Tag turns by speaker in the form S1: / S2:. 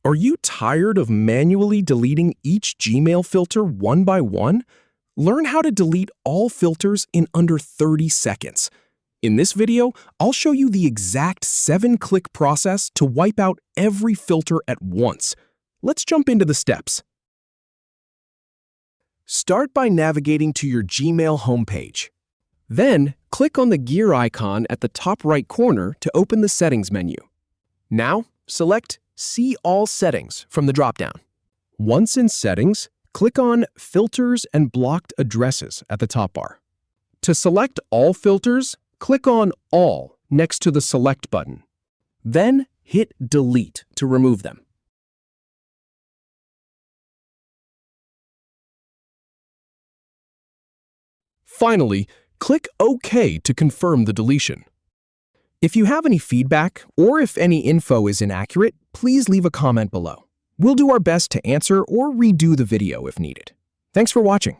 S1: Are you tired of manually deleting each Gmail filter one by one? Learn how to delete all filters in under 30 seconds. In this video, I'll show you the exact 7-click process to wipe out every filter at once. Let's jump into the steps. Start by navigating to your Gmail homepage. Then, click on the gear icon at the top right corner to open the Settings menu. Now, select See All Settings from the dropdown. Once in Settings, click on Filters and Blocked Addresses at the top bar. To select all filters, click on All next to the Select button. Then, hit Delete to remove them. Finally, click OK to confirm the deletion. If you have any feedback or if any info is inaccurate, please leave a comment below. We'll do our best to answer or redo the video if needed. Thanks for watching.